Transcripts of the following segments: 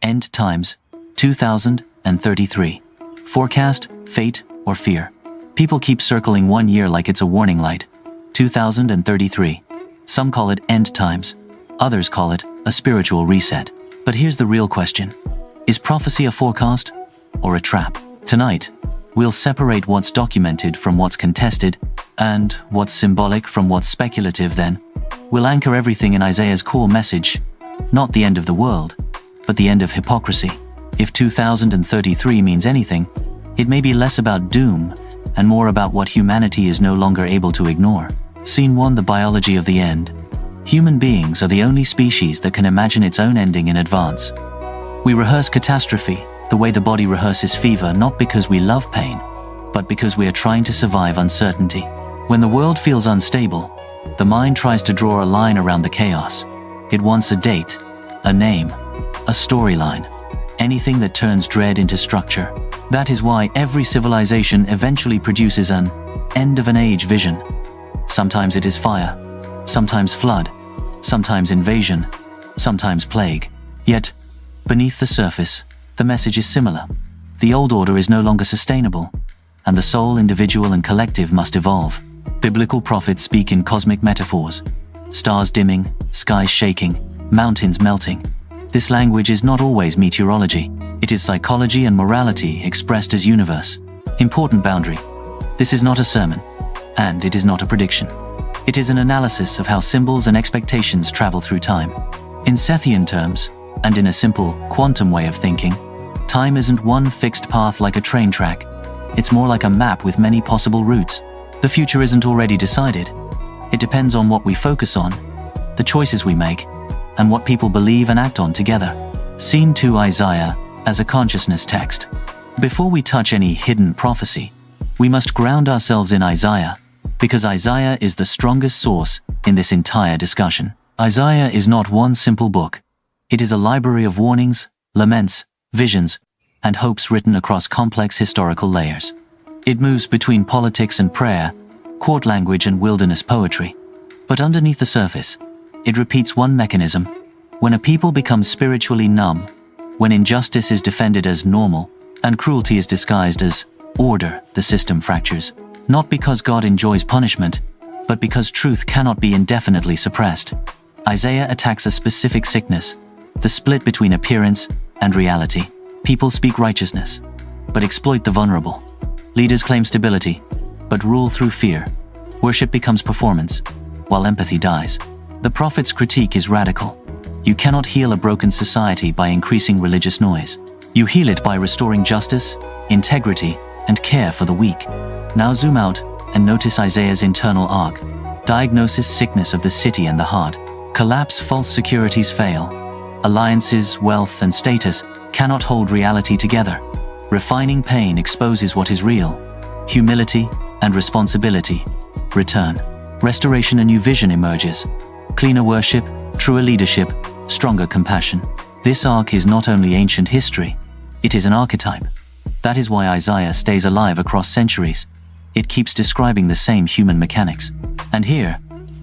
End Times, 2033. Forecast, fate, or fear. People keep circling 1 year like it's a warning light. 2033. Some call it end times. Others call it a spiritual reset. But here's the real question. Is prophecy a forecast or a trap? Tonight, we'll separate what's documented from what's contested and what's symbolic from what's speculative. Then, we'll anchor everything in Isaiah's core message, not the end of the world, but the end of hypocrisy. If 2033 means anything, it may be less about doom and more about what humanity is no longer able to ignore. Scene 1: The biology of the end. Human beings are the only species that can imagine its own ending in advance. We rehearse catastrophe the way the body rehearses fever, not because we love pain, but because we are trying to survive uncertainty. When the world feels unstable, the mind tries to draw a line around the chaos. It wants a date, a name, a storyline, anything that turns dread into structure. That is why every civilization eventually produces an end of an age vision. Sometimes it is fire, sometimes flood, sometimes invasion, sometimes plague. Yet, beneath the surface, the message is similar. The old order is no longer sustainable, and the soul, individual and collective, must evolve. Biblical prophets speak in cosmic metaphors. Stars dimming, skies shaking, mountains melting. This language is not always meteorology. It is psychology and morality expressed as universe. Important boundary. This is not a sermon, and it is not a prediction. It is an analysis of how symbols and expectations travel through time. In Sethian terms, and in a simple, quantum way of thinking, time isn't one fixed path like a train track. It's more like a map with many possible routes. The future isn't already decided. It depends on what we focus on, the choices we make, and what people believe and act on together. Scene 2: Isaiah as a consciousness text. Before we touch any hidden prophecy, we must ground ourselves in Isaiah, because Isaiah is the strongest source in this entire discussion. Isaiah is not one simple book. It is a library of warnings, laments, visions, and hopes written across complex historical layers. It moves between politics and prayer, court language and wilderness poetry. But underneath the surface, it repeats one mechanism. When a people becomes spiritually numb, when injustice is defended as normal, and cruelty is disguised as order, the system fractures. Not because God enjoys punishment, but because truth cannot be indefinitely suppressed. Isaiah attacks a specific sickness, the split between appearance and reality. People speak righteousness, but exploit the vulnerable. Leaders claim stability, but rule through fear. Worship becomes performance, while empathy dies. The prophet's critique is radical. You cannot heal a broken society by increasing religious noise. You heal it by restoring justice, integrity, and care for the weak. Now zoom out and notice Isaiah's internal arc. Diagnosis: sickness of the city and the heart. Collapse: false securities fail. Alliances, wealth, and status cannot hold reality together. Refining pain exposes what is real. Humility and responsibility return. Restoration: a new vision emerges. Cleaner worship, truer leadership, stronger compassion. This arc is not only ancient history, it is an archetype. That is why Isaiah stays alive across centuries. It keeps describing the same human mechanics. And here,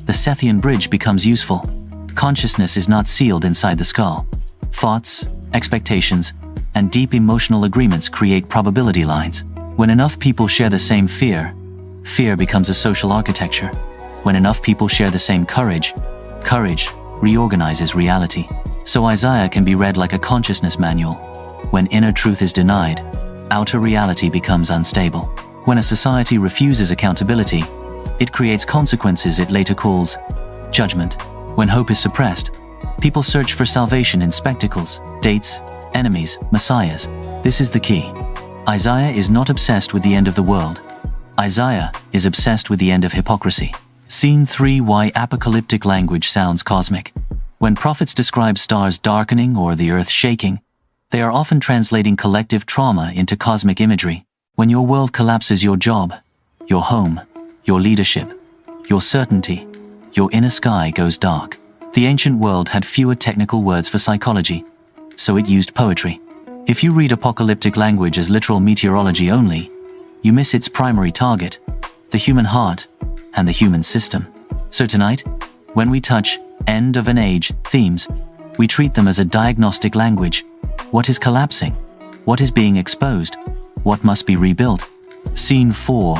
the Sethian bridge becomes useful. Consciousness is not sealed inside the skull. Thoughts, expectations, and deep emotional agreements create probability lines. When enough people share the same fear, fear becomes a social architecture. When enough people share the same courage, courage reorganizes reality. So Isaiah can be read like a consciousness manual. When inner truth is denied, outer reality becomes unstable. When a society refuses accountability, it creates consequences it later calls judgment. When hope is suppressed, people search for salvation in spectacles, dates, enemies, messiahs. This is the key. Isaiah is not obsessed with the end of the world. Isaiah is obsessed with the end of hypocrisy. Scene 3: Why apocalyptic language sounds cosmic. When prophets describe stars darkening or the earth shaking, they are often translating collective trauma into cosmic imagery. When your world collapses, your job, your home, your leadership, your certainty, your inner sky goes dark. The ancient world had fewer technical words for psychology, so it used poetry. If you read apocalyptic language as literal meteorology only, you miss its primary target, the human heart and the human system. So tonight, when we touch end of an age themes, we treat them as a diagnostic language. What is collapsing? What is being exposed? What must be rebuilt? Scene 4.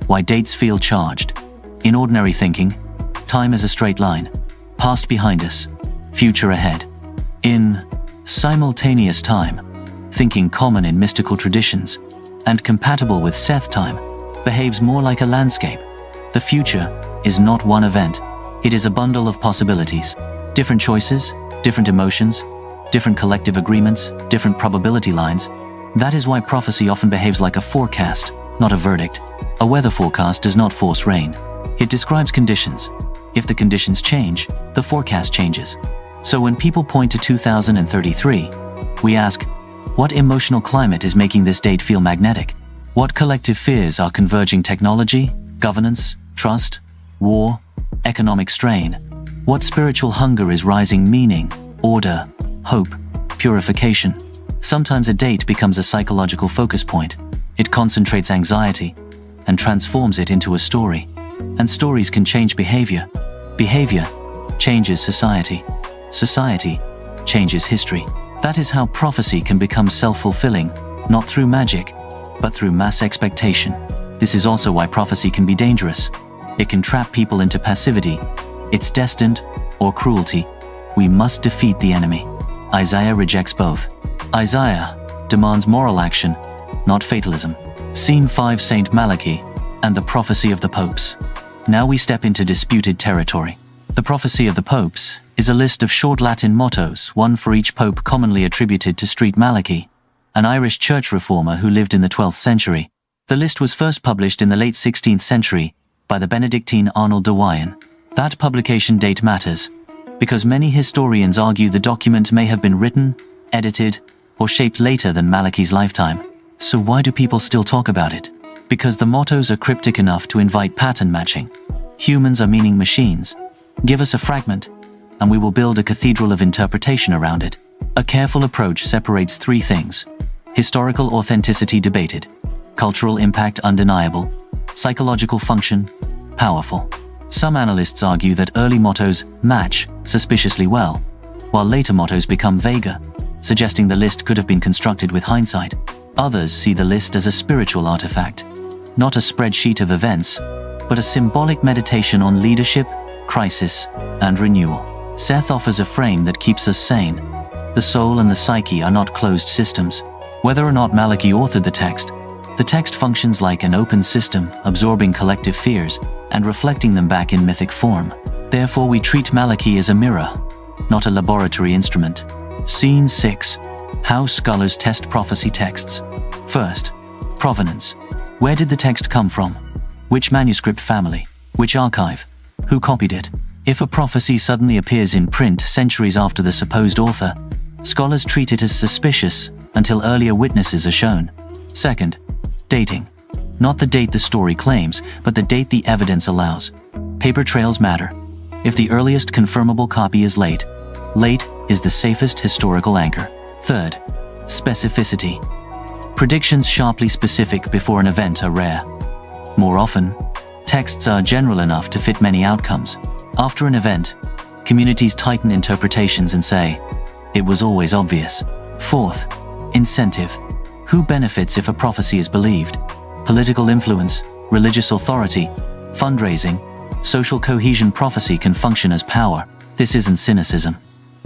Why dates feel charged. In ordinary thinking, time is a straight line. Past behind us, future ahead. In simultaneous time, thinking common in mystical traditions and compatible with Seth time, behaves more like a landscape. The future is not one event. It is a bundle of possibilities. Different choices, different emotions, different collective agreements, different probability lines. That is why prophecy often behaves like a forecast, not a verdict. A weather forecast does not force rain. It describes conditions. If the conditions change, the forecast changes. So when people point to 2033, we ask, what emotional climate is making this date feel magnetic? What collective fears are converging? Technology, governance, trust, war, economic strain? What spiritual hunger is rising? Meaning, order, hope, purification. Sometimes a date becomes a psychological focus point. It concentrates anxiety and transforms it into a story. And stories can change behavior. Behavior changes society. Society changes history. That is how prophecy can become self-fulfilling, not through magic, but through mass expectation. This is also why prophecy can be dangerous. It can trap people into passivity. It's destined or cruelty. We must defeat the enemy. Isaiah rejects both. Isaiah demands moral action, not fatalism. Scene 5. Saint Malachi and the prophecy of the popes. Now we step into disputed territory. The prophecy of the popes is a list of short Latin mottos, one for each pope, commonly attributed to St. Malachi, an Irish church reformer who lived in the 12th century. The list was first published in the late 16th century by the Benedictine Arnold de Wyon. That publication date matters, because many historians argue the document may have been written, edited, or shaped later than Malachi's lifetime. So why do people still talk about it? Because the mottos are cryptic enough to invite pattern matching. Humans are meaning machines. Give us a fragment, and we will build a cathedral of interpretation around it. A careful approach separates three things: historical authenticity debated, cultural impact undeniable, psychological function powerful. Some analysts argue that early mottos match suspiciously well, while later mottos become vaguer, suggesting the list could have been constructed with hindsight. Others see the list as a spiritual artifact, not a spreadsheet of events, but a symbolic meditation on leadership, crisis, and renewal. Seth offers a frame that keeps us sane. The soul and the psyche are not closed systems. Whether or not Malachi authored the text functions like an open system, absorbing collective fears and reflecting them back in mythic form. Therefore, we treat Malachi as a mirror, not a laboratory instrument. Scene 6. How scholars test prophecy texts. First, provenance. Where did the text come from? Which manuscript family? Which archive? Who copied it? If a prophecy suddenly appears in print centuries after the supposed author, scholars treat it as suspicious until earlier witnesses are shown. Second, dating. Not the date the story claims, but the date the evidence allows. Paper trails matter. If the earliest confirmable copy is late is the safest historical anchor. Third, specificity. Predictions sharply specific before an event are rare. More often, texts are general enough to fit many outcomes. After an event, communities tighten interpretations and say, it was always obvious. Fourth, incentive. Who benefits if a prophecy is believed? Political influence, religious authority, fundraising, social cohesion. Prophecy can function as power. This isn't cynicism.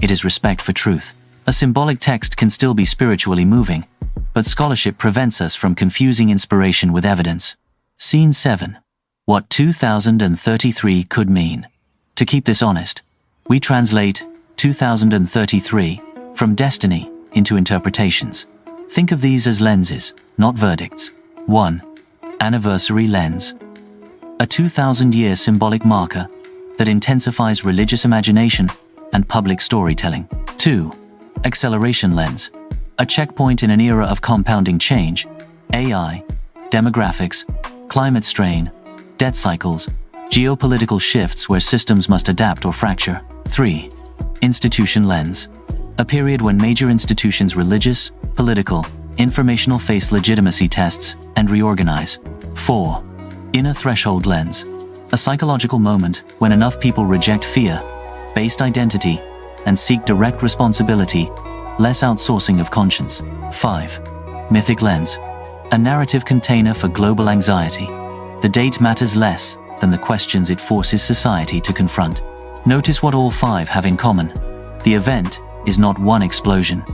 It is respect for truth. A symbolic text can still be spiritually moving, but scholarship prevents us from confusing inspiration with evidence. Scene 7. What 2033 could mean. To keep this honest, we translate 2033 from destiny into interpretations. Think of these as lenses, not verdicts. 1. Anniversary lens. A 2,000-year symbolic marker that intensifies religious imagination and public storytelling. 2. Acceleration lens. A checkpoint in an era of compounding change, AI, demographics, climate strain, debt cycles, geopolitical shifts where systems must adapt or fracture. 3. Institution lens. A period when major institutions, religious, political, informational, face legitimacy tests and reorganize. 4. Inner threshold lens. A psychological moment when enough people reject fear-based identity and seek direct responsibility less outsourcing of conscience. 5. Mythic lens. A narrative container for global anxiety. The date matters less than the questions it forces society to confront. Notice what all 5 have in common. The event is not one explosion.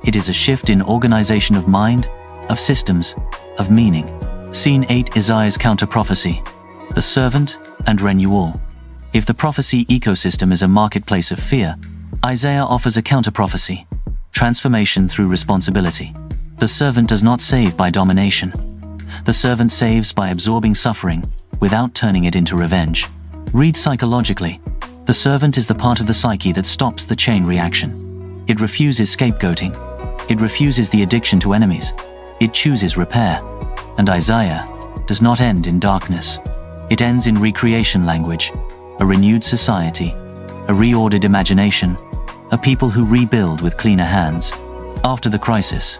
It is a shift in organization of mind, of systems, of meaning. Scene 8. Isaiah's counter-prophecy. The servant and renewal. If the prophecy ecosystem is a marketplace of fear, Isaiah offers a counter-prophecy. Transformation through responsibility. The servant does not save by domination. The servant saves by absorbing suffering without turning it into revenge. Read psychologically. The servant is the part of the psyche that stops the chain reaction. It refuses scapegoating. It refuses the addiction to enemies. It chooses repair. And Isaiah does not end in darkness. It ends in recreation language, a renewed society, a reordered imagination, a people who rebuild with cleaner hands. After the crisis,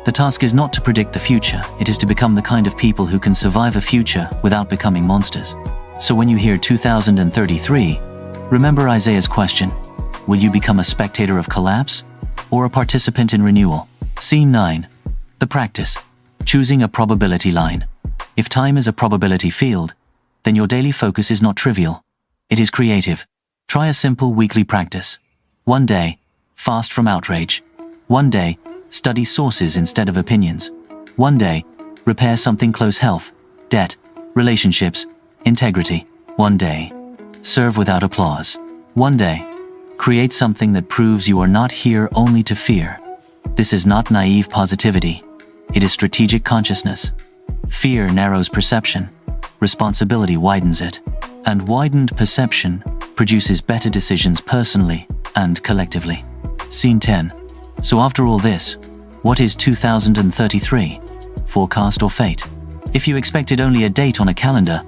the task is not to predict the future, it is to become the kind of people who can survive a future without becoming monsters. So when you hear 2033, remember Isaiah's question: will you become a spectator of collapse or a participant in renewal? Scene 9. The practice. Choosing a probability line. If time is a probability field, then your daily focus is not trivial. It is creative. Try a simple weekly practice. One day, fast from outrage. One day, study sources instead of opinions. One day, repair something close: health, debt, relationships, integrity. One day, serve without applause. One day, create something that proves you are not here only to fear. This is not naive positivity. It is strategic consciousness. Fear narrows perception. Responsibility widens it. And widened perception produces better decisions personally and collectively. Scene 10. So after all this, what is 2033? Forecast or fate? If you expected only a date on a calendar,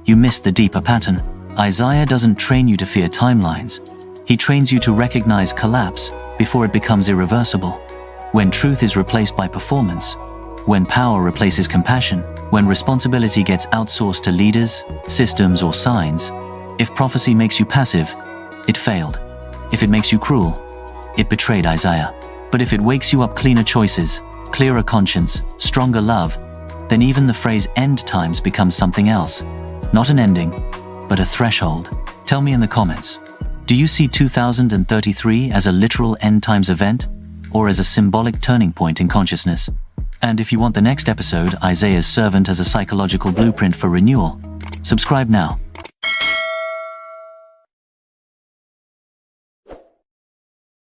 you missed the deeper pattern. Isaiah doesn't train you to fear timelines. He trains you to recognize collapse before it becomes irreversible. When truth is replaced by performance, when power replaces compassion, when responsibility gets outsourced to leaders, systems, or signs. If prophecy makes you passive, it failed. If it makes you cruel, it betrayed Isaiah. But if it wakes you up cleaner choices, clearer conscience, stronger love, then even the phrase end times becomes something else. Not an ending, but a threshold. Tell me in the comments, do you see 2033 as a literal end times event, or as a symbolic turning point in consciousness? And if you want the next episode, Isaiah's servant as a psychological blueprint for renewal, subscribe now.